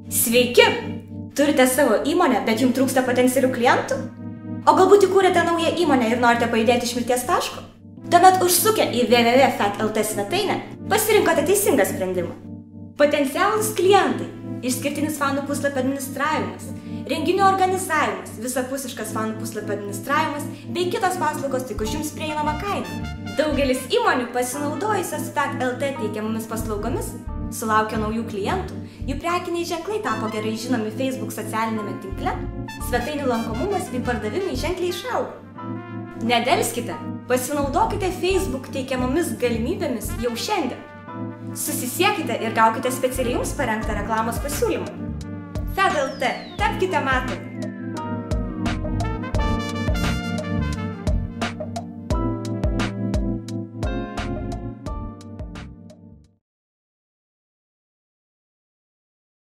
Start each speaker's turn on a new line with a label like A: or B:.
A: Sveiki! Turite savo įmonę, bet jums trūksta potencialių klientų? O galbūt įkūrėte naują įmonę ir norite pajudėti iš mirties taško? Tuomet užsukę į www.fat.lt svetainę pasirinkote teisingą sprendimą. Potencialūs klientai, išskirtinis fanų puslapio administravimas, renginių organizavimas, visapusiškas fanų puslapio administravimas bei kitos paslaugos tik už jums prieinamą kainą. Daugelis įmonių pasinaudojusios Fat.lt teikiamomis paslaugomis sulaukia naujų klientų, jų prekiniai ženklai tapo gerai žinomi Facebook socialinėme tinkle, svetainių lankomumas bei pardavimai ženkliai išaugo. Nedelskite, pasinaudokite Facebook teikiamomis galimybėmis jau šiandien. Susisiekite ir gaukite specialiai jums parengtą reklamos pasiūlymą. Fat.lt, tapkite matomi.